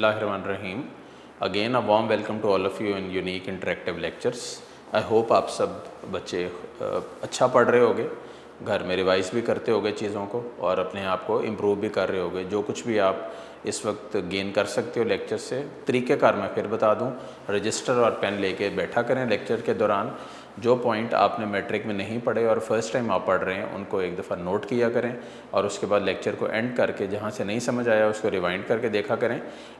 बिस्मिल्लाहिर्रहमानिर्रहीम। Again a warm welcome to all of you in unique interactive lectures. I hope आप सब बच्चे अच्छा पढ़ रहे होगे, घर में रिवाइज़ भी करते होगे चीज़ों को और अपने आप को इम्प्रूव भी कर रहे होगे। जो कुछ भी आप इस वक्त गेन कर सकते हो लेक्चर से, तरीक़ेकार मैं फिर बता दूं। रजिस्टर और पेन लेके बैठा करें लेक्चर के दौरान। जो पॉइंट आपने मैट्रिक में नहीं पढ़े और फर्स्ट टाइम आप पढ़ रहे हैं उनको एक दफ़ा नोट किया करें और उसके बाद लेक्चर को एंड करके जहाँ से नहीं समझ आया उसको रिवाइंड करके देखा करें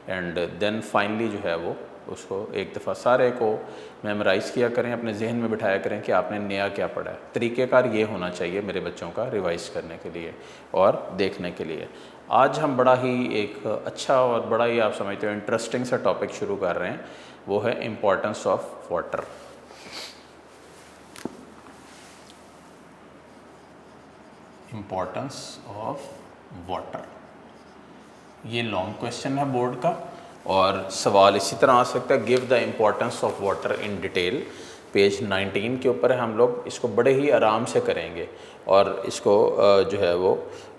एंड देन फाइनली जो है वो उसको एक दफ़ा सारे को मेमोराइज़ किया करें, अपने जहन में बिठाया करें कि आपने नया क्या पढ़ा है। तरीक़ेकार ये होना चाहिए मेरे बच्चों का रिवाइज़ करने के लिए और देखने के लिए। आज हम बड़ा ही एक अच्छा और बड़ा ही आप समझते हो इंटरेस्टिंग सा टॉपिक शुरू कर रहे हैं, वो है importance of water. Importance of water, ये लॉन्ग क्वेश्चन है बोर्ड का और सवाल इसी तरह आ सकता है, give the importance of water in detail. Page 19 के ऊपर है। हम लोग इसको बड़े ही आराम से करेंगे और इसको जो है वो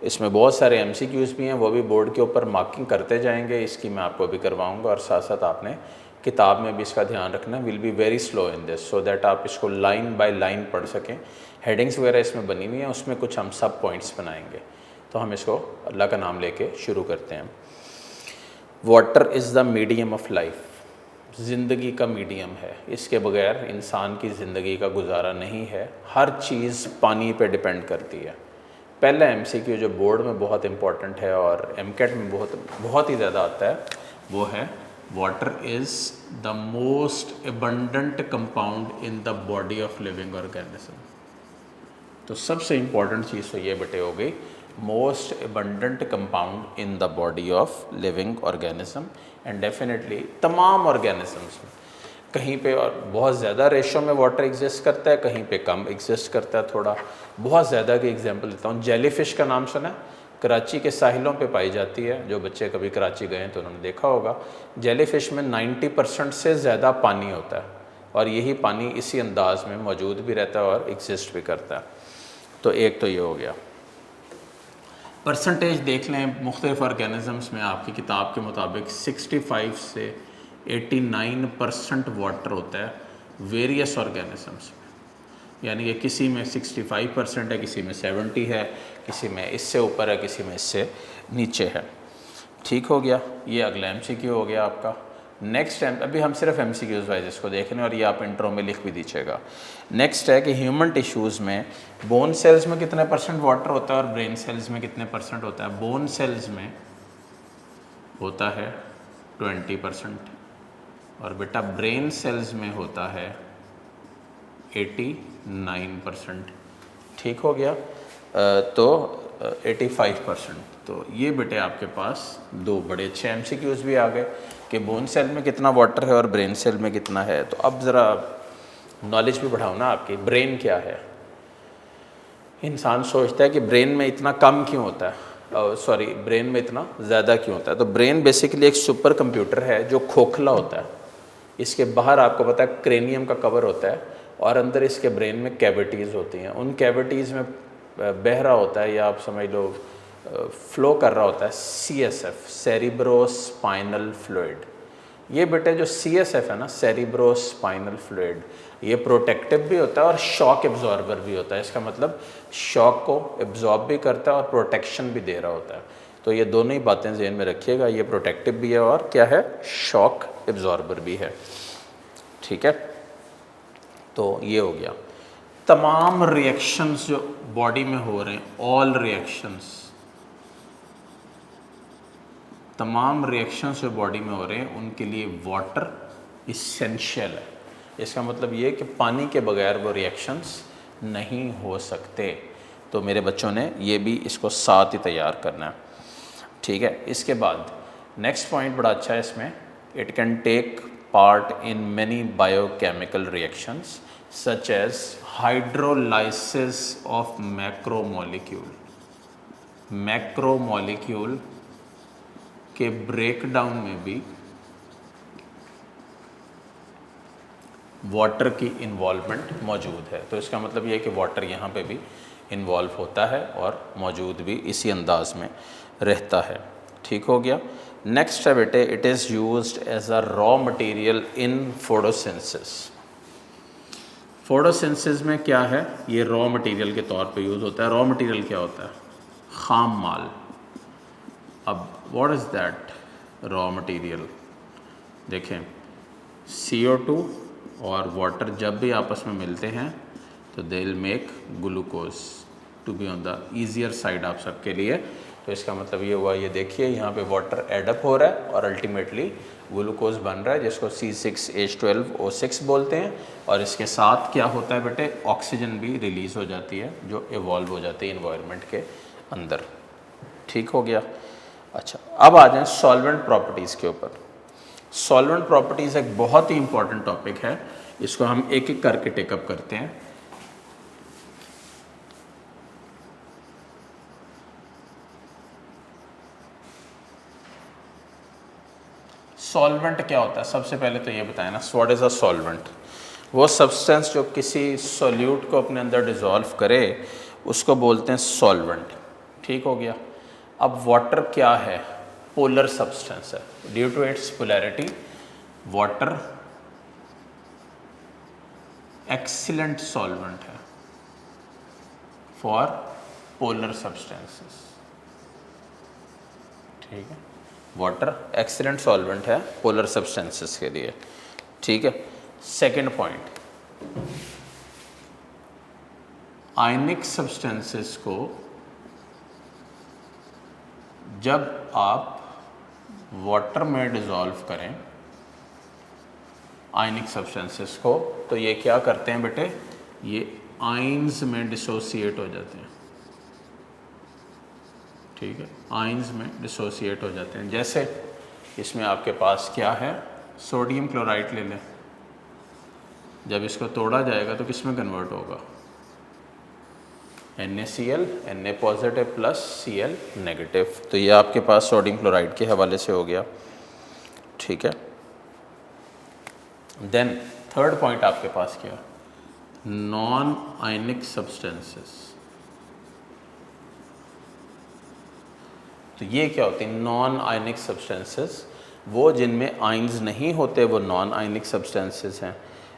इसमें बहुत सारे MCQs भी हैं, वो भी बोर्ड के ऊपर मार्किंग करते जाएंगे। इसकी मैं आपको भी करवाऊंगा और साथ साथ आपने किताब में भी इसका ध्यान रखना। Will be very slow in this so that आप इसको लाइन बाय लाइन पढ़ सकें। हेडिंग्स वगैरह इसमें बनी हुई हैं, उसमें कुछ हम सब पॉइंट्स बनाएंगे। तो हम इसको अल्लाह का नाम लेके शुरू करते हैं। Water is the medium of life, ज़िंदगी का मीडियम है। इसके बगैर इंसान की ज़िंदगी का गुजारा नहीं है। हर चीज़ पानी पे डिपेंड करती है। पहला MCQ जो बोर्ड में बहुत इंपॉर्टेंट है और MCAT में बहुत ही ज़्यादा आता है, वो है water is the most abundant compound in the body of living organism. तो सबसे इम्पॉर्टेंट चीज़ तो ये बेटे हो गई, most abundant compound in the body of living organism and definitely तमाम ऑर्गेनिजम्स में कहीं पे और बहुत ज़्यादा रेशो में वाटर एग्जिस्ट करता है, कहीं पे कम एग्जिस्ट करता है थोड़ा। बहुत ज़्यादा की एग्जांपल देता हूँ। जेलीफिश का नाम सुना है? कराची के साहिलों पे पाई जाती है। जो बच्चे कभी कराची गए हैं तो उन्होंने देखा होगा। जेलीफिश में 90% से ज़्यादा पानी होता है और यही पानी इसी अंदाज में मौजूद भी रहता है और एग्जिस्ट भी करता है। तो एक तो ये हो गया। परसेंटेज देख लें मुख्तलिफ ऑर्गेनिज़म्स में, आपकी किताब के मुताबिक 65 से 89% वाटर होता है वेरियस ऑर्गेनिज़म्स में। यानी कि किसी में 65% है, किसी में 70 है, किसी में इससे ऊपर है, किसी में इससे नीचे है। ठीक हो गया, ये अगला MCQ हो गया आपका। नेक्स्ट अभी हम सिर्फ MCQs वाइज इसको देख रहे हैं और ये आप इंट्रो में लिख भी दीजिएगा। नेक्स्ट है कि ह्यूमन टिश्यूज़ में बोन सेल्स में कितने % वाटर होता है और ब्रेन सेल्स में कितने % होता है। बोन सेल्स में होता है 20% और बेटा ब्रेन सेल्स में होता है 89%। ठीक हो गया, तो 85%। तो ये बेटे आपके पास दो बड़े अच्छे MCQs भी आ गए कि बोन सेल में कितना वाटर है और ब्रेन सेल में कितना है। तो अब ज़रा नॉलेज भी बढ़ाओ ना आपकी। ब्रेन क्या है? इंसान सोचता है कि ब्रेन में इतना कम क्यों होता है, ब्रेन में इतना ज़्यादा क्यों होता है। तो ब्रेन बेसिकली एक सुपर कंप्यूटर है जो खोखला होता है। इसके बाहर आपको पता है क्रेनियम का कवर होता है और अंदर इसके ब्रेन में कैविटीज़ होती हैं। उन कैविटीज़ में बह रहा होता है या आप समझ लो फ्लो कर रहा होता है CSF, सेरिब्रोस्पाइनल फ्लूइड। ये बेटे जो CSF है ना, सेरिब्रोस्पाइनल फ्लूइड, ये प्रोटेक्टिव भी होता है और शॉक एब्जॉर्बर भी होता है। इसका मतलब शॉक को एब्जॉर्ब भी करता है और प्रोटेक्शन भी दे रहा होता है। तो ये दोनों ही बातें ज़हन में रखिएगा, ये प्रोटेक्टिव भी है और क्या है, शॉक एब्जॉर्बर भी है। ठीक है, तो ये हो गया। तमाम रिएक्शंस जो बॉडी में हो रहे हैं, ऑल रिएक्शंस, तमाम रिएक्शंस जो बॉडी में हो रहे हैं उनके लिए वाटर इसेंशियल है। इसका मतलब ये कि पानी के बगैर वो रिएक्शंस नहीं हो सकते। तो मेरे बच्चों ने ये भी इसको साथ ही तैयार करना है। ठीक है, इसके बाद नेक्स्ट पॉइंट बड़ा अच्छा है इसमें, it can take part in many biochemical reactions such as hydrolysis of macromolecule. Macromolecule के ब्रेकडाउन में भी वाटर की इन्वॉल्वमेंट मौजूद है। तो इसका मतलब ये है कि वाटर यहाँ पे भी इन्वॉल्व होता है और मौजूद भी इसी अंदाज में रहता है। ठीक हो गया। नेक्स्ट है बेटे, it is used as a raw material in photosynthesis. Photosynthesis में क्या है, ये रॉ मटेरियल के तौर पे यूज़ होता है। रॉ मटेरियल क्या होता है? खाम माल। अब what is that raw material? देखें, CO2 और वाटर जब भी आपस में मिलते हैं तो they will make glucose to be on the easier side आप सबके लिए। तो इसका मतलब ये हुआ, ये देखिए यहाँ पे वाटर एडअप हो रहा है और अल्टीमेटली ग्लूकोज बन रहा है, जिसको C6H12O6 बोलते हैं। और इसके साथ क्या होता है बेटे, ऑक्सीजन भी रिलीज़ हो जाती है जो इवॉल्व हो जाती है इन्वायरमेंट के अंदर। ठीक हो गया। अच्छा, अब आ जाएं सॉल्वेंट प्रॉपर्टीज़ के ऊपर। सॉल्वेंट प्रॉपर्टीज़ एक बहुत ही इंपॉर्टेंट टॉपिक है, इसको हम एक एक करके टेकअप करते हैं। सॉल्वेंट क्या होता है? सबसे पहले तो ये बताएं ना, व्हाट इज़ अ सॉल्वेंट? वो सब्सटेंस जो किसी सॉल्यूट को अपने अंदर डिज़ोल्व करे उसको बोलते हैं सॉल्वेंट। ठीक हो गया। अब वाटर क्या है? पोलर सब्सटेंस है। Due to its polarity, water excellent solvent है फॉर पोलर सब्सटेंसेस। ठीक है, वाटर एक्सीलेंट सॉल्वेंट है पोलर सब्सटेंसेस के लिए। ठीक है। सेकंड पॉइंट, आयनिक सब्सटेंसेस को जब आप वाटर में डिज़ोल्व करें, आयनिक सब्सटेंसेस को, तो ये क्या करते हैं बेटे, ये आयंस में डिसोसिएट हो जाते हैं। ठीक है, आयंस में डिसोसिएट हो जाते हैं। जैसे इसमें आपके पास क्या है, सोडियम क्लोराइड ले लें, जब इसको तोड़ा जाएगा तो किस में कन्वर्ट होगा? NaCl, Na positive plus Cl negative. तो ये आपके पास सोडियम क्लोराइड के हवाले से हो गया। ठीक है। देन थर्ड पॉइंट आपके पास क्या? Non ionic substances. तो ये क्या होती है? नॉन आयनिक सब्सटेंसेस, वो जिनमें आयंस नहीं होते वो नॉन आयनिक सब्सटेंसेस हैं।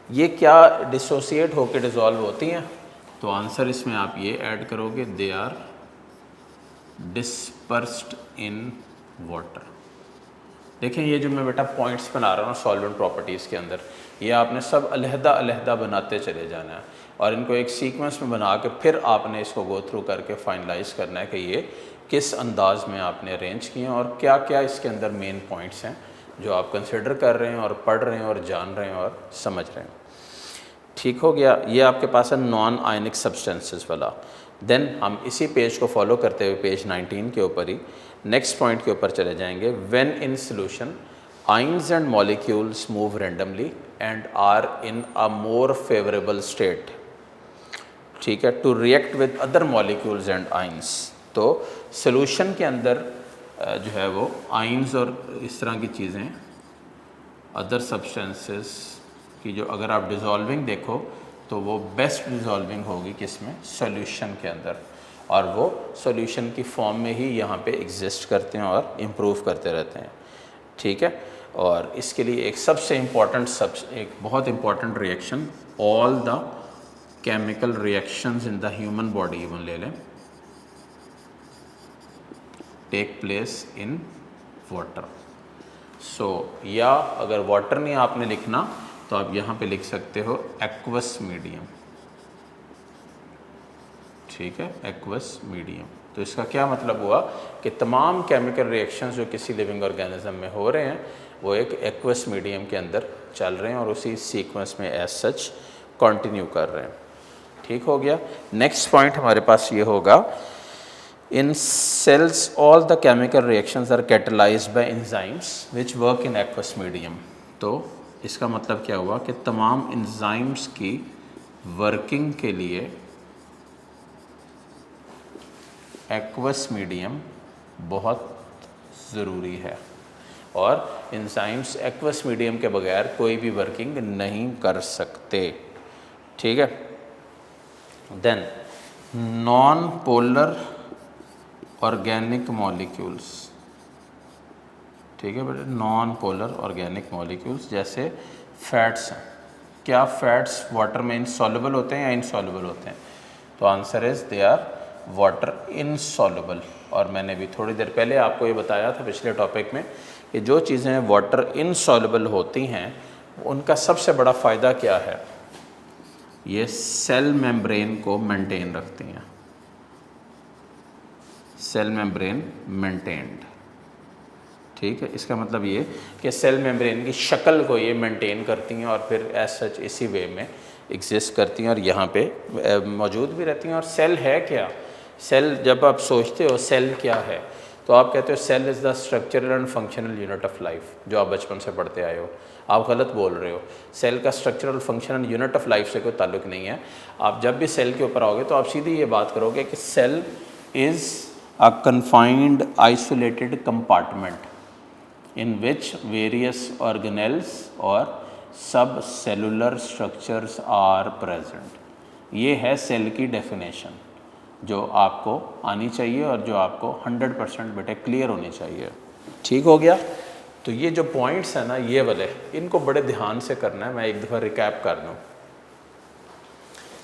ये क्या डिसोसिएट होकर डिज़ोल्व होती हैं? तो आंसर इसमें आप ये ऐड करोगे, they are dispersed in water. देखें, ये जो मैं बेटा पॉइंट्स बना रहा हूँ सॉल्वेंट प्रॉपर्टीज़ के अंदर, ये आपने सब अलहदा अलहदा बनाते चले जाना है और इनको एक सीक्वेंस में बना के फिर आपने इसको गो थ्रू करके फाइनलाइज करना है कि ये किस अंदाज में आपने अरेंज किए हैं और क्या क्या इसके अंदर मेन पॉइंट्स हैं जो आप कंसिडर कर रहे हैं और पढ़ रहे हैं और जान रहे हैं और समझ रहे हैं। ठीक हो गया। ये आपके पास है नॉन आयनिक सब्सटेंसेस वाला। देन हम इसी पेज को फॉलो करते हुए पेज 19 के ऊपर ही नेक्स्ट पॉइंट के ऊपर चले जाएंगे। When in solution ions and molecules move randomly and are in a more favourable state, ठीक है, to react with other molecules and ions. तो सॉल्यूशन के अंदर जो है वो आयंस और इस तरह की चीज़ें, अदर सब्सटेंसेस कि जो अगर आप डिज़ोल्विंग देखो तो वो बेस्ट डिज़ोल्विंग होगी किसमें? सॉल्यूशन के अंदर, और वो सॉल्यूशन की फॉर्म में ही यहाँ पे एग्जिस्ट करते हैं और इम्प्रूव करते रहते हैं। ठीक है। और इसके लिए एक सबसे इम्पॉर्टेंट एक बहुत important reaction, all the chemical reactions in the human body even ले लें, टेक प्लेस इन वाटर। सो या अगर वाटर नहीं आपने लिखना तो आप यहाँ पे लिख सकते हो एक्वस मीडियम। ठीक है, एक्वस मीडियम। तो इसका क्या मतलब हुआ कि तमाम केमिकल रिएक्शंस जो किसी लिविंग ऑर्गेनिज्म में हो रहे हैं वो एक एक्वस मीडियम के अंदर चल रहे हैं और उसी सीक्वेंस में एज सच कंटिन्यू कर रहे हैं। ठीक हो गया। नेक्स्ट पॉइंट हमारे पास ये होगा, in cells all the chemical reactions are catalysed by enzymes which work in aqueous medium. तो इसका मतलब क्या हुआ कि तमाम एंजाइम्स की वर्किंग के लिए एक्वस मीडियम बहुत ज़रूरी है और एंजाइम्स एक्वस मीडियम के बगैर कोई भी वर्किंग नहीं कर सकते। ठीक है। Then non polar organic molecules, ठीक है बेटे, नॉन पोलर ऑर्गेनिक मॉलिक्यूल्स जैसे फैट्स हैं। क्या फैट्स वाटर में इनसॉल्युबल होते हैं या इनसॉल्युबल होते हैं? तो answer is they are water insoluble. और मैंने भी थोड़ी देर पहले आपको ये बताया था पिछले टॉपिक में कि जो चीज़ें वाटर इनसॉल्युबल होती हैं उनका सबसे बड़ा फ़ायदा क्या है, ये सेल मेम्ब्रेन को मेंटेन रखती हैं। सेल मेम्ब्रेन मेंटेन्ड, ठीक है। इसका मतलब ये कि सेल मेम्ब्रेन की शक्ल को ये मेंटेन करती हैं और फिर एज सच इसी वे में एग्जिस्ट करती हैं और यहाँ पे मौजूद भी रहती हैं। और सेल है क्या? सेल, जब आप सोचते हो सेल क्या है तो आप कहते हो cell is the structural and functional unit of life, जो आप बचपन से पढ़ते आए हो। आप गलत बोल रहे हो। सेल का structural functional unit of life से कोई ताल्लुक नहीं है। आप जब भी सेल के ऊपर आओगे तो आप सीधी ये बात करोगे कि cell is a confined isolated compartment in which various organelles और सब सेलुलर स्ट्रक्चर्स आर प्रेजेंट। ये है सेल की डेफिनेशन जो आपको आनी चाहिए और जो आपको 100% बेटे क्लियर होनी चाहिए। ठीक हो गया? तो ये जो पॉइंट्स हैं ना, ये वाले, इनको बड़े ध्यान से करना है। मैं एक दफ़ा रिकैप कर दूँ।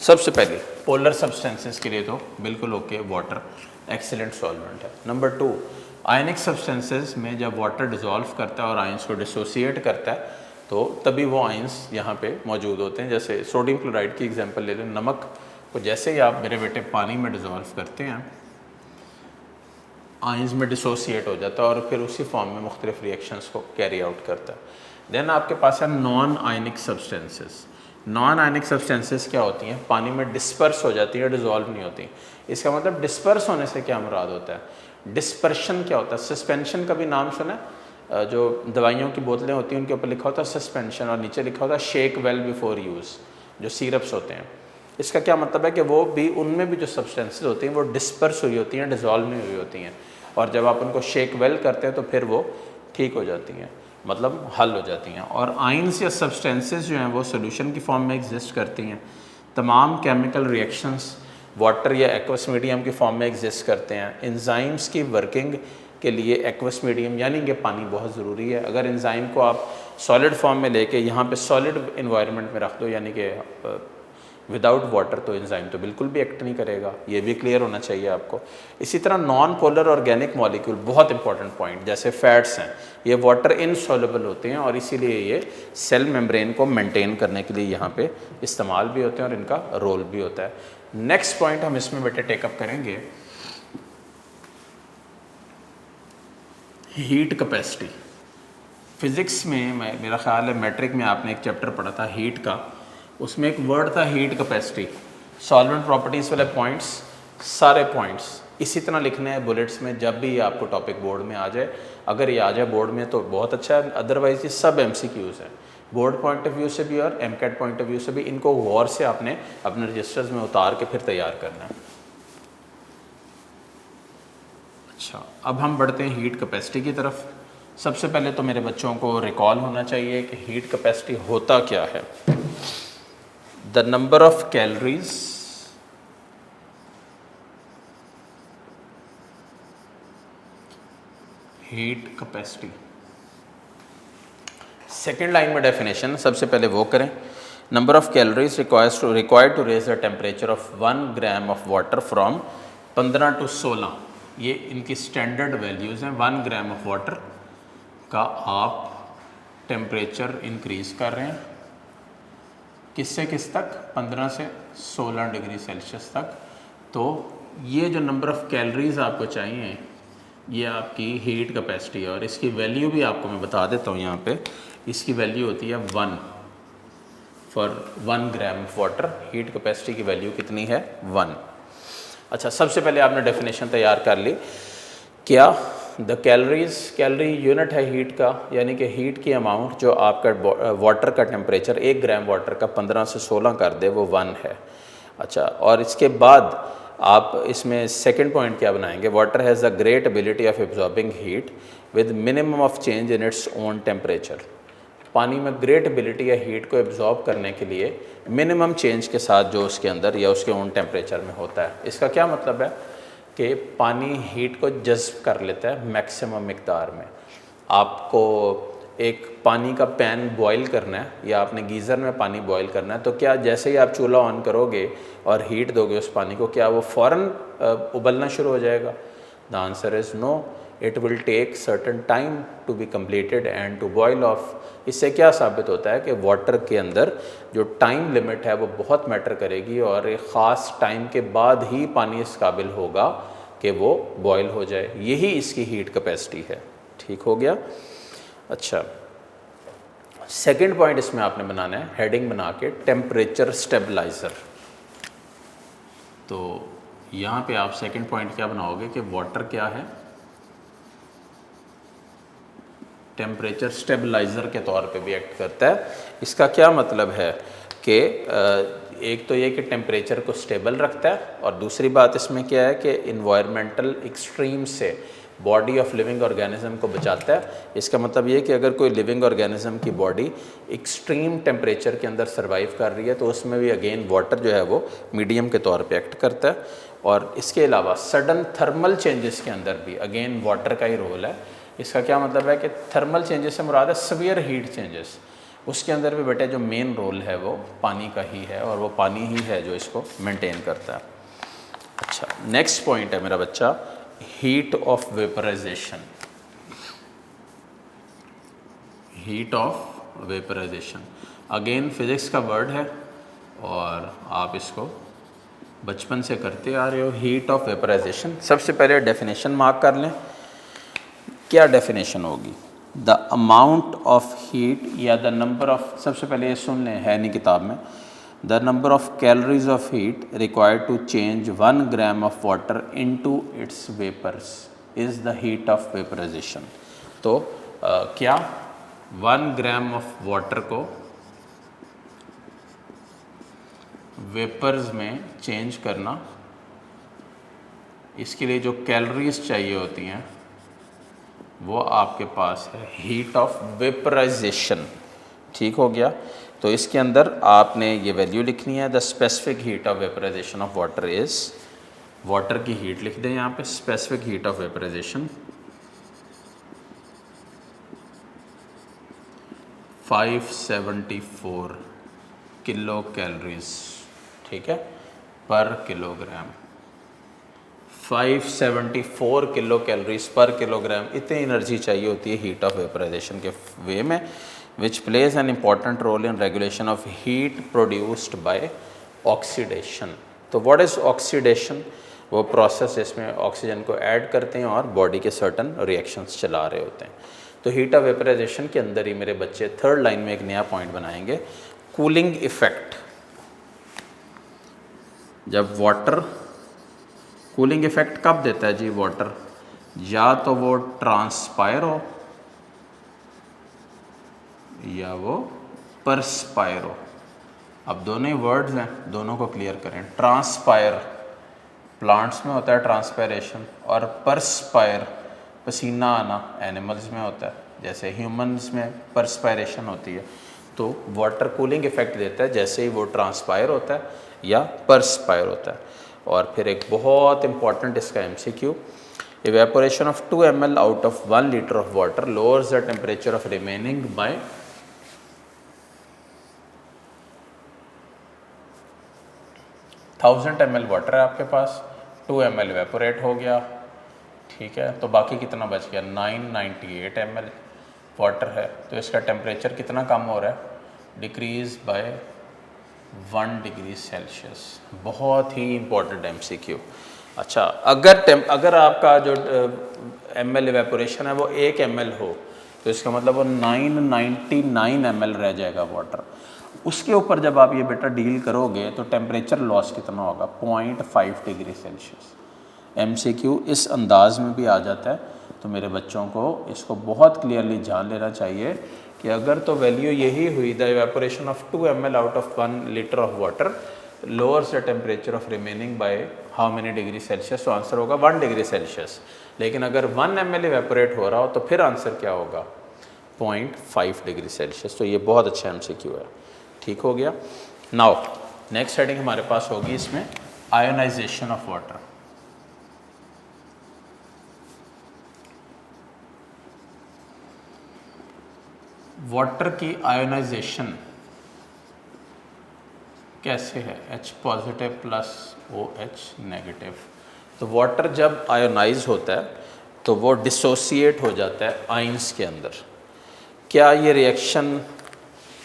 सबसे पहले पोलर सब्सटेंसेस के लिए तो बिल्कुल ओके, वाटर एक्सीलेंट सॉल्वेंट है। नंबर 2, आयनिक सब्सटेंसेस में जब वाटर डिज़ोल्व करता है और आयंस को डिसोसिएट करता है तो तभी वो आयंस यहाँ पे मौजूद होते हैं। जैसे सोडियम क्लोराइड की एग्जांपल ले लें। नमक को जैसे ही आप मेरे बेटे पानी में डिज़ोल्व करते हैं, आयंस में डिसोसिएट हो जाता है और फिर उसी फॉर्म में मुख्तलिफ रिएक्शंस को कैरी आउट करता है। देन आपके पास है non ionic substances. Non ionic substances क्या होती हैं? पानी में डिस्पर्स हो जाती हैं, डिज़ोल्व नहीं होती। इसका मतलब डिस्पर्स होने से क्या मुराद होता है? डिस्पर्शन क्या होता है? सस्पेंशन का भी नाम सुना है? जो दवाइयों की बोतलें होती हैं उनके ऊपर लिखा होता है सस्पेंशन और नीचे लिखा होता है शेक वेल बिफोर यूज़। जो सिरप्स होते हैं, इसका क्या मतलब है कि वो भी, उनमें भी जो सब्सटेंसेस होती हैं वो डिस्पर्स हुई होती हैं, डिज़ोल्व नहीं हुई होती हैं। और जब आप उनको शेक वेल करते हैं तो फिर वो ठीक हो जाती हैं, मतलब हल हो जाती हैं। और आयंस या सब्सटेंसेस जो हैं वो सोल्यूशन की फॉर्म में एग्जिस्ट करती हैं। तमाम केमिकल रिएक्शंस वाटर या एक्वस मीडियम की फॉर्म में एग्जिस्ट करते हैं। एंजाइम्स की वर्किंग के लिए एक्वस मीडियम यानी कि पानी बहुत ज़रूरी है। अगर एंजाइम को आप सॉलिड फॉर्म में लेके यहाँ पे सॉलिड इन्वायरमेंट में रख दो, यानी कि विदाउट वाटर, तो एंजाइम तो बिल्कुल भी एक्ट नहीं करेगा। ये भी क्लियर होना चाहिए आपको। इसी तरह नॉन पोलर ऑर्गेनिक मॉलिक्यूल, बहुत इंपॉर्टेंट पॉइंट, जैसे फैट्स हैं, ये वाटर इनसॉल्युबल होते हैं और इसीलिए ये सेल मेम्ब्रेन को मेंटेन करने के लिए यहाँ पे इस्तेमाल भी होते हैं और इनका रोल भी होता है। नेक्स्ट पॉइंट हम इसमें बेटे टेकअप करेंगे, हीट कैपेसिटी। फिज़िक्स में मेरा ख्याल है मैट्रिक में आपने एक चैप्टर पढ़ा था हीट का, उसमें एक वर्ड था हीट कैपेसिटी। सॉल्वेंट प्रॉपर्टीज़ वाले पॉइंट्स, सारे पॉइंट्स इसी तरह लिखने हैं बुलेट्स में जब भी आपको टॉपिक बोर्ड में आ जाए। अगर ये आ जाए बोर्ड में तो बहुत अच्छा है, अदरवाइज़ ये सब MCQs हैं। बोर्ड पॉइंट ऑफ व्यू से भी और MCAT पॉइंट ऑफ व्यू से भी इनको गौर से आपने अपने रजिस्टर्स में उतार के फिर तैयार करना है। अच्छा, अब हम बढ़ते हैं हीट कैपेसिटी की तरफ। सबसे पहले तो मेरे बच्चों को रिकॉल होना चाहिए कि हीट कैपेसिटी होता क्या है। The number of calories heat capacity. Second line में डेफिनेशन सबसे पहले वो करें। Number of calories required to raise the temperature of 1 gram of water from 15 to 16, ये इनकी स्टैंडर्ड वैल्यूज़ हैं। 1 ग्राम ऑफ वाटर का आप टेम्परेचर इंक्रीज़ कर रहे हैं, किससे किस तक? 15 से 16 डिग्री सेल्सियस तक। तो ये जो नंबर ऑफ़ कैलोरीज़ आपको चाहिए, ये आपकी हीट कैपेसिटी है। और इसकी वैल्यू भी आपको मैं बता देता हूँ यहाँ पे। इसकी वैल्यू होती है 1 for 1 gram of water. Heat capacity की वैल्यू कितनी है? 1। अच्छा, सबसे पहले आपने डेफिनेशन तैयार कर ली। क्या? द कैलोरीज, कैलोरी यूनिट है हीट का, यानी कि हीट की अमाउंट जो आपका वाटर का टेम्परेचर 1 ग्राम वाटर का 15 से 16 कर दे, वो 1 है। अच्छा, और इसके बाद आप इसमें सेकंड पॉइंट क्या बनाएंगे? Water has a great ability of absorbing heat with minimum of change in its own temperature. पानी में ग्रेट एबिलिटी है हीट को एब्जॉर्ब करने के लिए मिनिमम चेंज के साथ जो उसके अंदर या उसके ओन टेम्परेचर में होता है। इसका क्या मतलब है कि पानी हीट को जज़्ब कर लेता है मैक्सिमम मिकदार में। आपको एक पानी का पैन बॉईल करना है या आपने गीज़र में पानी बॉईल करना है, तो क्या जैसे ही आप चूल्हा ऑन करोगे और हीट दोगे उस पानी को, क्या वो फ़ौरन उबलना शुरू हो जाएगा? The answer is no, it will take certain time to be completed and to boil off. इससे क्या साबित होता है कि वाटर के अंदर जो टाइम लिमिट है वो बहुत मैटर करेगी और एक ख़ास टाइम के बाद ही पानी इस काबिल होगा कि वो बॉयल हो जाए। यही इसकी हीट कैपेसिटी है। ठीक हो गया? अच्छा, सेकंड पॉइंट इसमें आपने बनाना है हेडिंग बना के, टेम्परेचर स्टेबलाइज़र। तो यहाँ पे आप सेकंड पॉइंट क्या बनाओगे कि वाटर क्या है? टेम्परेचर स्टेबलाइज़र के तौर पे भी एक्ट करता है। इसका क्या मतलब है कि एक तो ये कि टेम्परेचर को स्टेबल रखता है, और दूसरी बात इसमें क्या है कि इन्वायरमेंटल एक्सट्रीम से बॉडी ऑफ लिविंग ऑर्गेनिज्म को बचाता है। इसका मतलब ये कि अगर कोई लिविंग ऑर्गेनिज्म की बॉडी एक्सट्रीम टेम्परेचर के अंदर सर्वाइव कर रही है तो उसमें भी अगेन वाटर जो है वो मीडियम के तौर पे एक्ट करता है। और इसके अलावा सडन थर्मल चेंजेस के अंदर भी अगेन वाटर का ही रोल है। इसका क्या मतलब है कि थर्मल चेंजेस से मुराद है सवियर हीट चेंजेस, उसके अंदर भी बेटे जो मेन रोल है वो पानी का ही है, और वो पानी ही है जो इसको मेंटेन करता है। अच्छा, नेक्स्ट पॉइंट है मेरा बच्चा, heat of vaporisation. Heat of vaporisation again physics का वर्ड है और आप इसको बचपन से करते आ रहे हो। हीट ऑफ वेपराइजेशन, सबसे पहले डेफिनेशन मार्क कर लें। क्या डेफिनेशन होगी? द अमाउंट ऑफ हीट या द नंबर ऑफ, सबसे पहले ये सुन लें, है नहीं किताब में, the number of calories of heat required to change 1 gram of water into its vapours is the heat of vaporisation. तो क्या 1 ग्राम ऑफ वाटर को वेपर्स में चेंज करना, इसके लिए जो कैलोरीज चाहिए होती हैं वो आपके पास है हीट ऑफ वेपराइजेशन। ठीक हो गया? तो इसके अंदर आपने ये वैल्यू लिखनी है, the specific heat of vaporisation of water is, water की हीट लिख दें यहाँ पे, specific heat of vaporisation 574 kilo calories, ठीक है, per kilogram. 574 kilo calories per kilogram, इतनी एनर्जी चाहिए होती है हीट ऑफ वेपराइजेशन के वे में, which plays an important role in regulation of heat produced by oxidation. तो व्हाट इज़ ऑक्सीडेशन? वो प्रोसेस जिसमें ऑक्सीजन को ऐड करते हैं और बॉडी के सर्टन रिएक्शंस चला रहे होते हैं। तो हीट ऑफ वेपराइजेशन के अंदर ही मेरे बच्चे थर्ड लाइन में एक नया पॉइंट बनाएंगे, कूलिंग इफेक्ट। जब वाटर कूलिंग इफेक्ट कब देता है जी वाटर? या तो वो ट्रांसपायर हो या वो परस्पायर हो। अब दोनों ही वर्ड्स हैं, दोनों को क्लियर करें। ट्रांसपायर प्लांट्स में होता है ट्रांसपायरेशन, और परस्पायर पसीना आना एनिमल्स में होता है, जैसे ह्यूमंस में परस्पायरेशन होती है। तो वाटर कूलिंग इफेक्ट देता है जैसे ही वो ट्रांसपायर होता है या परस्पायर होता है। और फिर एक बहुत इंपॉर्टेंट इसका MCQ, evaporation of 2 ml out of 1 litre of water lowers the temperature of remaining by 1000 ml water है आपके पास, 2 ml इवेपोरेट हो गया, ठीक है, तो बाकी कितना बच गया? 998 ml वाटर है। तो इसका टेम्परेचर कितना कम हो रहा है? Decrease by 1 degree Celsius. बहुत ही इम्पोर्टेंट MCQ। अच्छा, अगर आपका जो ml इवेपोरेशन है वो 1 ml हो तो इसका मतलब वो 999 ml रह जाएगा वाटर। उसके ऊपर जब आप ये बेटा डील करोगे तो टेम्परेचर लॉस कितना होगा? 0.5 डिग्री सेल्सियस। MCQ इस अंदाज में भी आ जाता है। तो मेरे बच्चों को इसको बहुत क्लियरली जान लेना चाहिए कि अगर तो वैल्यू यही हुई, the evaporation of 2 ml out of 1 litre of water lowers the temperature of remaining by how many degree Celsius, तो आंसर होगा 1 डिग्री सेल्सियस। लेकिन अगर 1 ml इवेपोरेट हो रहा हो तो फिर आंसर क्या होगा? 0.5 डिग्री सेल्सियस। तो ये बहुत अच्छा MCQ है। ठीक हो गया? नाउ नेक्स्ट हेडिंग हमारे पास होगी इसमें आयोनाइजेशन ऑफ वाटर। वाटर की आयोनाइजेशन कैसे है, H positive plus OH negative. तो वाटर जब आयोनाइज होता है तो वो डिसोसिएट हो जाता है आइंस के अंदर। क्या ये रिएक्शन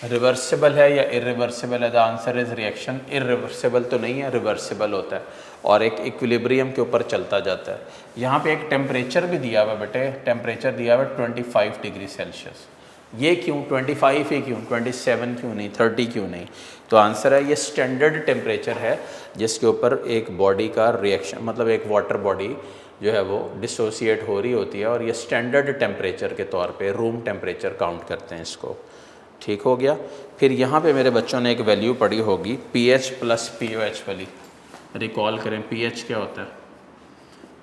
रिवर्सिबल है या इरिवर्सिबल है? The answer is reaction irreversible तो नहीं है, रिवर्सिबल होता है और एक इक्विलिब्रियम के ऊपर चलता जाता है। यहाँ पे एक टेम्परेचर भी दिया हुआ बेटे, टेम्परेचर दिया हुआ 25 डिग्री सेल्सियस। ये क्यों 25 ही क्यों, 27 क्यों नहीं, 30 क्यों नहीं? तो आंसर है ये स्टैंडर्ड टेम्परेचर है जिसके ऊपर एक बॉडी का रिएक्शन, मतलब एक वाटर बॉडी जो है वो डिसोसिएट हो रही होती है, और ये स्टैंडर्ड टेम्परेचर के तौर पे रूम टेम्परेचर काउंट करते हैं इसको। ठीक हो गया। फिर यहाँ पे मेरे बच्चों ने एक वैल्यू पढ़ी होगी pH प्लस POH वाली, रिकॉल करें। pH क्या होता है?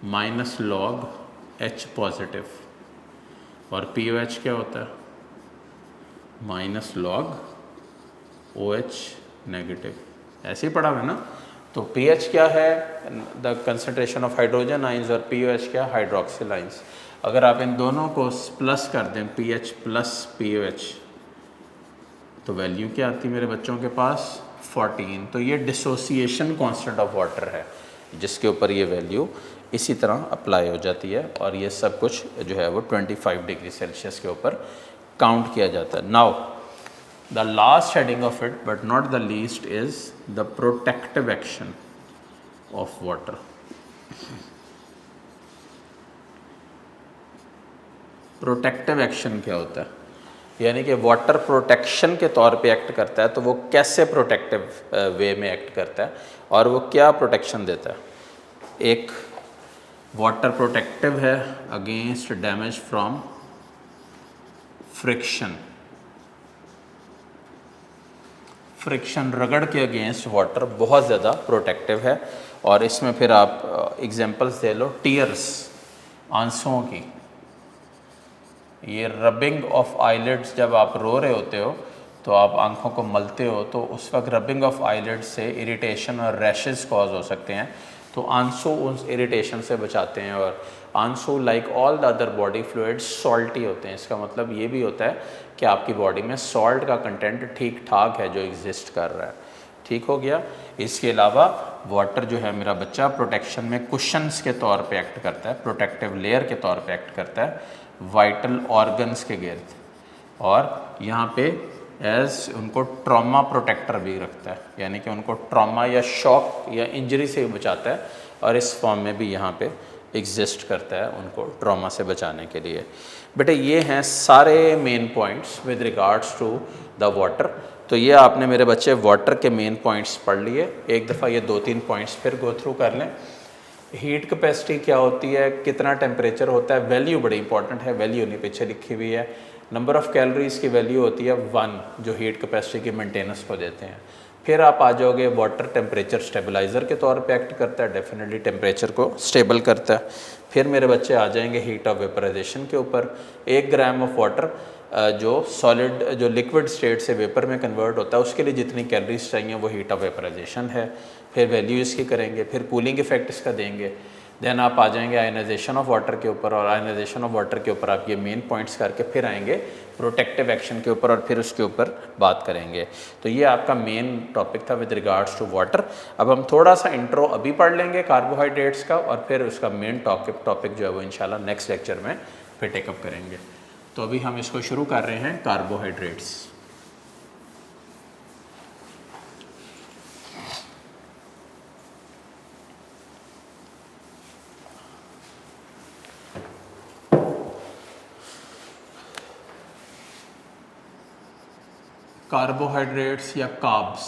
माइनस लॉग H पॉजिटिव, और POH क्या होता है? Minus log OH negative. ऐसे ही पढ़ा है ना। तो pH क्या है? The concentration of hydrogen ions, और POH क्या? Hydroxyl ions. अगर आप इन दोनों को प्लस कर दें, pH प्लस POH, तो वैल्यू क्या आती है मेरे बच्चों के पास? 14। तो ये डिसोसिएशन कांस्टेंट ऑफ वाटर है जिसके ऊपर ये वैल्यू इसी तरह अप्लाई हो जाती है, और ये सब कुछ जो है वो 25 डिग्री सेल्सियस के ऊपर काउंट किया जाता है। Now the last heading of it but not the least is the protective action of water. Protective action क्या होता है? यानी कि वाटर प्रोटेक्शन के तौर पे एक्ट करता है, तो वो कैसे प्रोटेक्टिव वे में एक्ट करता है और वो क्या प्रोटेक्शन देता है? एक वाटर प्रोटेक्टिव है against damage from friction. Friction, रगड़ के अगेंस्ट वाटर बहुत ज़्यादा प्रोटेक्टिव है। और इसमें फिर आप एग्जांपल्स दे लो, टीयर्स, आंसुओं की। ये रबिंग ऑफ आईलिड्स, जब आप रो रहे होते हो तो आप आंखों को मलते हो, तो उस वक्त रबिंग ऑफ आईलिड्स से इरिटेशन और रैशेस कॉज हो सकते हैं। तो आंसू उस इरिटेशन से बचाते हैं। और आंसू like all the other body fluids salty होते हैं। इसका मतलब ये भी होता है कि आपकी बॉडी में सॉल्ट का कंटेंट ठीक ठाक है जो एग्जिस्ट कर रहा है। ठीक हो गया। इसके अलावा वाटर जो है मेरा बच्चा प्रोटेक्शन में कुशन्स के तौर पे एक्ट करता है, प्रोटेक्टिव लेयर के तौर पे एक्ट करता है वाइटल ऑर्गन्स के गिर्द, और यहाँ पे एज उनको ट्रॉमा प्रोटेक्टर भी रखता है, यानी कि उनको ट्रॉमा या शॉक या इंजरी से भी बचाता है, और इस फॉर्म में भी यहाँ पे एग्जिस्ट करता है उनको ट्रॉमा से बचाने के लिए। बेटे ये हैं सारे main points with regards to the water. तो ये आपने मेरे बच्चे वाटर के मेन पॉइंट्स पढ़ लिए। एक दफ़ा ये 2-3 पॉइंट्स फिर गो थ्रू कर लें। हीट कैपेसिटी क्या होती है, कितना टेम्परेचर होता है, वैल्यू बड़ी इंपॉर्टेंट है, वैल्यू नहीं पीछे लिखी हुई है। नंबर ऑफ़ कैलोरीज़ की वैल्यू होती है 1, जो हीट कैपेसिटी की मेंटेनेंस को देते हैं। फिर आप आ जाओगे वाटर टेम्परेचर स्टेबलाइज़र के तौर पे एक्ट करता है, डेफिनेटली टेम्परेचर को स्टेबल करता है। फिर मेरे बच्चे आ जाएंगे हीट ऑफ वेपराइजेशन के ऊपर। 1 ग्राम ऑफ वाटर जो सॉलिड, जो लिक्विड स्टेट से वेपर में कन्वर्ट होता है, उसके लिए जितनी कैलोरीज चाहिए वो हीट ऑफ वेपराइजेशन है। फिर वैल्यू इसकी करेंगे, फिर कूलिंग इफेक्ट इसका देंगे। देन आप आ जाएंगे आयनाइजेशन ऑफ वाटर के ऊपर, और आयनाइजेशन ऑफ वाटर के ऊपर आप ये मेन पॉइंट्स करके फिर आएंगे प्रोटेक्टिव एक्शन के ऊपर, और फिर उसके ऊपर बात करेंगे। तो ये आपका मेन टॉपिक था विद रिगार्ड्स टू वाटर। अब हम थोड़ा सा इंट्रो अभी पढ़ लेंगे कार्बोहाइड्रेट्स का, और फिर उसका मेन टॉपिक जो है वो इंशाल्लाह नेक्स्ट लेक्चर में फिर टेकअप करेंगे। तो अभी हम इसको शुरू कर रहे हैं कार्बोहाइड्रेट्स। कार्बोहाइड्रेट्स या कार्ब्स,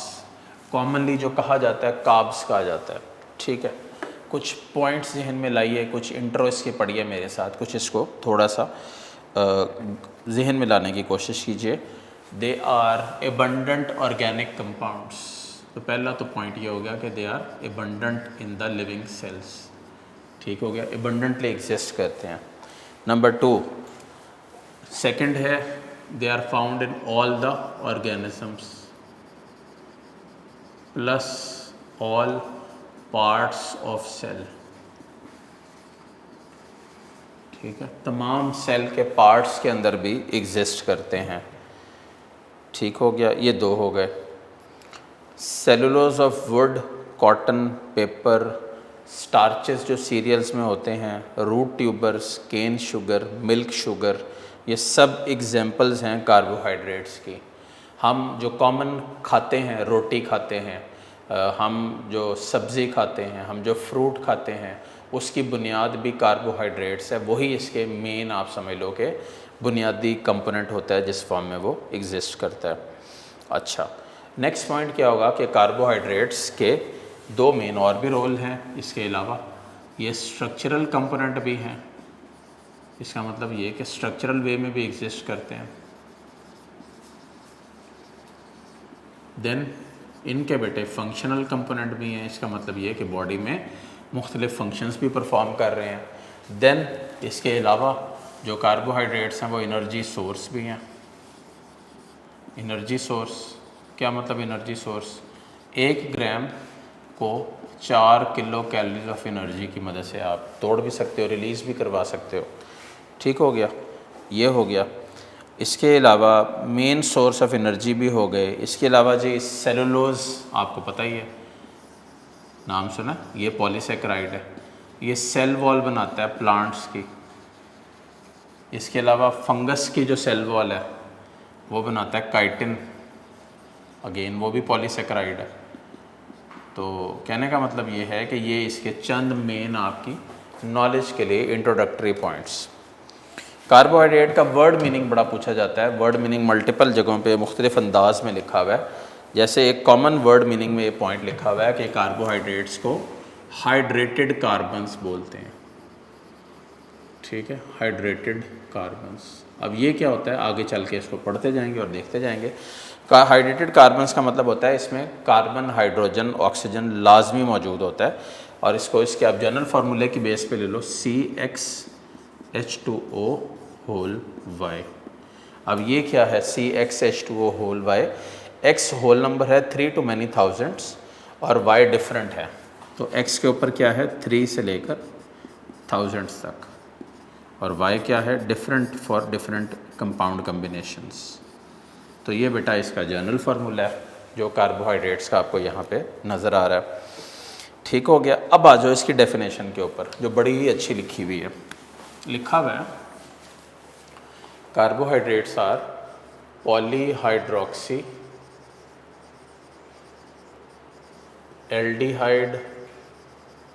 कॉमनली जो कहा जाता है कार्ब्स कहा जाता है। ठीक है, कुछ पॉइंट्स जहन में लाइए, कुछ इंट्रो इसके पढ़िए मेरे साथ, कुछ इसको थोड़ा सा जहन में लाने की कोशिश कीजिए। They are abundant organic compounds. तो पहला तो पॉइंट ये हो गया कि they are abundant in the living cells. ठीक हो गया, एबंडेंटली एग्जिस्ट करते हैं। नंबर 2, सेकंड है they are found in all the organisms plus all parts of cell। ठीक है, तमाम सेल के पार्ट्स के अंदर भी एग्जिस्ट करते हैं। ठीक हो गया, ये 2 हो गए। Cellulose of wood, cotton, paper, starches जो सीरियल्स में होते हैं, root tubers, cane sugar, milk sugar, ये सब एग्जाम्पल्स हैं कार्बोहाइड्रेट्स की। हम जो कॉमन खाते हैं, रोटी खाते हैं, हम जो सब्ज़ी खाते हैं, हम जो फ्रूट खाते हैं, उसकी बुनियाद भी कार्बोहाइड्रेट्स है। वही इसके मेन आप समझ लो कि बुनियादी कंपोनेंट होता है जिस फॉर्म में वो एग्जिस्ट करता है। अच्छा, नेक्स्ट पॉइंट क्या होगा कि कार्बोहाइड्रेट्स के 2 मेन और भी रोल हैं। इसके अलावा ये स्ट्रक्चरल कंपोनेंट भी हैं। इसका मतलब ये कि स्ट्रक्चरल वे में भी एग्जिस्ट करते हैं। देन इनके बेटे फंक्शनल कंपोनेंट भी हैं। इसका मतलब ये कि बॉडी में मुख्तलिफ फंक्शंस भी परफॉर्म कर रहे हैं। देन इसके अलावा जो कार्बोहाइड्रेट्स हैं वो एनर्जी सोर्स भी हैं। एनर्जी सोर्स क्या मतलब? एनर्जी सोर्स 1 ग्राम को 4 किलो कैलोरीज ऑफ एनर्जी की मदद से आप तोड़ भी सकते हो, रिलीज़ भी करवा सकते हो। ठीक हो गया, ये हो गया। इसके अलावा मेन सोर्स ऑफ एनर्जी भी हो गए। इसके अलावा जी सेलुलोज आपको पता ही है, नाम सुना, ये पॉलीसेकेराइड है, ये सेल वॉल बनाता है प्लांट्स की। इसके अलावा फंगस की जो सेल वॉल है वो बनाता है काइटिन, अगेन वो भी पॉलीसेकेराइड है। तो कहने का मतलब ये है कि ये इसके चंद मेन आपकी नॉलेज के लिए इंट्रोडक्टरी पॉइंट्स। कार्बोहाइड्रेट का वर्ड मीनिंग बड़ा पूछा जाता है। वर्ड मीनिंग मल्टीपल जगहों पे मुख्तलिफ अंदाज में लिखा हुआ है। जैसे एक कॉमन वर्ड मीनिंग में ये पॉइंट लिखा हुआ है कि कार्बोहाइड्रेट्स को हाइड्रेटेड कार्बन्स बोलते हैं। ठीक है, हाइड्रेटेड कार्बन्स। अब ये क्या होता है आगे चल के इसको पढ़ते जाएंगे और देखते जाएंगे। हाइड्रेटेड कार्बन्स का मतलब होता है इसमें कार्बन, हाइड्रोजन, ऑक्सीजन लाजमी मौजूद होता है। और इसको इसके आप जनरल फार्मूले की बेस पे ले लो, CxH2O होल y। अब ये क्या है CxH2O whole y? x whole number है 3 to many thousands और y डिफरेंट है। तो x के ऊपर क्या है 3 से लेकर थाउजेंड्स तक, और y क्या है different for different compound combinations. तो ये बेटा इसका जनरल फार्मूला है जो कार्बोहाइड्रेट्स का आपको यहाँ पे नज़र आ रहा है। ठीक हो गया। अब आ जाओ इसकी डेफिनेशन के ऊपर जो बड़ी ही अच्छी लिखी हुई है। लिखा हुआ है carbohydrates are polyhydroxy aldehyde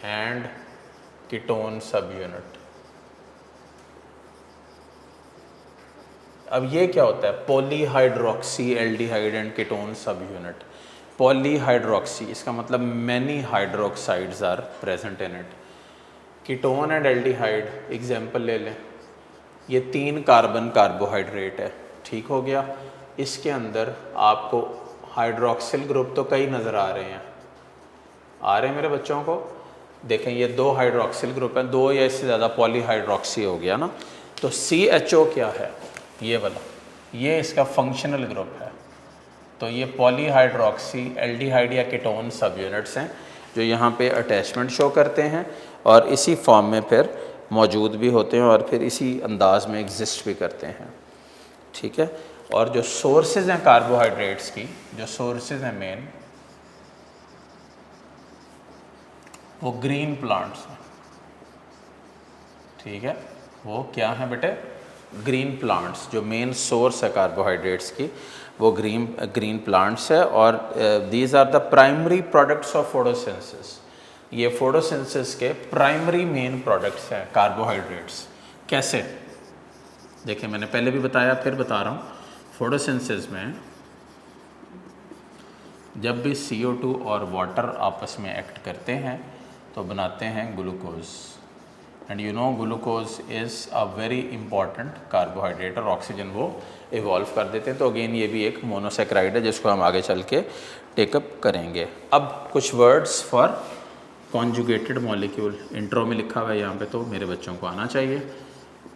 and ketone sub unit. अब ये क्या होता है polyhydroxy aldehyde and ketone sub unit? Polyhydroxy इसका मतलब many hydroxides are present in it. Ketone and aldehyde example ले लें, ये 3 कार्बन कार्बोहाइड्रेट है। ठीक हो गया। इसके अंदर आपको हाइड्रोक्सिल ग्रुप तो कई नज़र आ रहे हैं, आ रहे हैं मेरे बच्चों को? देखें ये 2 हाइड्रोक्सिल ग्रुप हैं, 2 या इससे ज़्यादा पॉलीहाइड्रोक्सी हो गया ना। तो CHO क्या है? ये वाला, ये इसका फंक्शनल ग्रुप है। तो ये पॉलीहाइड्रोक्सी एल्डिहाइड या कीटोन सब यूनिट्स हैं जो यहाँ पे अटैचमेंट शो करते हैं और इसी फॉर्म में फिर मौजूद भी होते हैं और फिर इसी अंदाज में एग्जिस्ट भी करते हैं। ठीक है। और जो सोर्सेज हैं कार्बोहाइड्रेट्स की, जो सोर्सेज हैं मेन, वो ग्रीन प्लांट्स हैं। ठीक है, वो क्या है बेटे? Green plants. जो मेन सोर्स है कार्बोहाइड्रेट्स की वो ग्रीन प्लांट्स है। और these are the primary products of photosynthesis. ये फोटोसिंथेसिस के प्राइमरी मेन प्रोडक्ट्स हैं कार्बोहाइड्रेट्स। कैसे? देखिए मैंने पहले भी बताया फिर बता रहा हूँ। फोटोसिंथेसिस में जब भी CO2 और वाटर आपस में एक्ट करते हैं तो बनाते हैं glucose. And you know glucose is a very important carbohydrate, और ऑक्सीजन वो इवॉल्व कर देते हैं। तो अगेन ये भी एक मोनोसेक्राइड है जिसको हम आगे चल के टेकअप करेंगे। अब कुछ words for conjugated molecule intro में लिखा हुआ है यहाँ पे, तो मेरे बच्चों को आना चाहिए।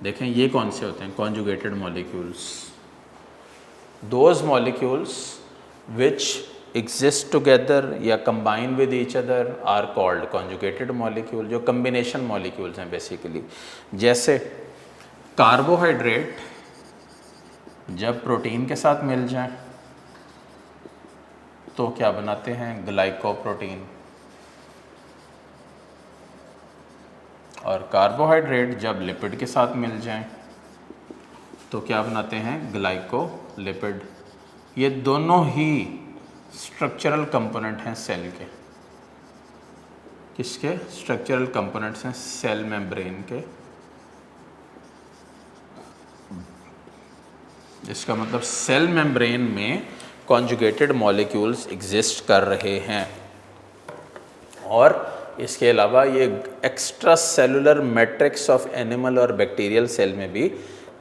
देखें ये कौन से होते हैं conjugated molecules? Those molecules which exist together या combine with each other are called conjugated molecule। जो combination molecules हैं बेसिकली। जैसे कार्बोहाइड्रेट जब प्रोटीन के साथ मिल जाएं तो क्या बनाते हैं, ग्लाइकोप्रोटीन। और कार्बोहाइड्रेट जब लिपिड के साथ मिल जाएं तो क्या बनाते हैं, ग्लाइकोलिपिड। ये दोनों ही स्ट्रक्चरल कंपोनेंट हैं सेल के। किसके? स्ट्रक्चरल कंपोनेंट्स हैं सेल मेम्ब्रेन के। इसका मतलब सेल मेम्ब्रेन में कॉन्जुगेटेड मॉलिक्यूल्स एग्जिस्ट कर रहे हैं। और इसके अलावा ये extra cellular matrix of animal और बैक्टीरियल सेल में भी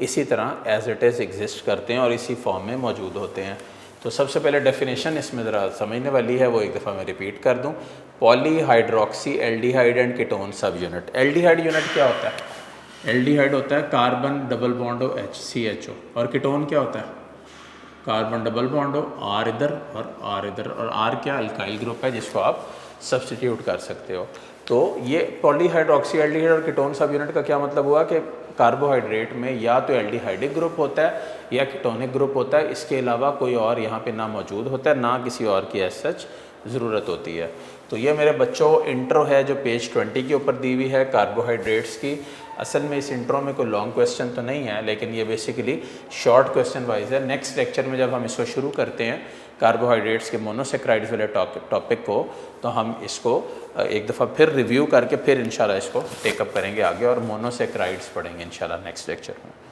इसी तरह एज इट इज़ एग्जिस्ट करते हैं और इसी फॉर्म में मौजूद होते हैं। तो सबसे पहले डेफिनेशन इसमें ज़रा समझने वाली है, वो एक दफ़ा मैं रिपीट कर दूं। Polyhydroxy aldehyde and ketone sub unit. Aldehyde unit क्या होता है? एल्डिहाइड होता है carbon double bond O HCHO। और कीटोन क्या होता है? Carbon double bond O R इधर और R इधर। और R क्या? अल्काइल ग्रुप है जिसको आप सब्सटीट्यूट कर सकते हो। तो ये पॉलीहाइड्रोक्सी एल्डिहाइड और कीटोन सब यूनिट का क्या मतलब हुआ कि कार्बोहाइड्रेट में या तो एल्डिहाइडिक ग्रुप होता है या कीटोनिक ग्रुप होता है, इसके अलावा कोई और यहाँ पे ना मौजूद होता है, ना किसी और की एज सच ज़रूरत होती है। तो ये मेरे बच्चों इंट्रो है जो पेज 20 के ऊपर दी हुई है कार्बोहाइड्रेट्स की। असल में इस इंट्रो में कोई लॉन्ग क्वेश्चन तो नहीं है, लेकिन ये बेसिकली शॉर्ट क्वेश्चन वाइज है। नेक्स्ट लेक्चर में जब हम इसको शुरू करते हैं कार्बोहाइड्रेट्स के मोनोसेक्राइड्स वाले टॉपिक को, तो हम इसको एक दफ़ा फिर रिव्यू करके फिर इंशाल्लाह इसको टेकअप करेंगे आगे और मोनोसेक्राइड्स पढ़ेंगे इंशाल्लाह नेक्स्ट लेक्चर में।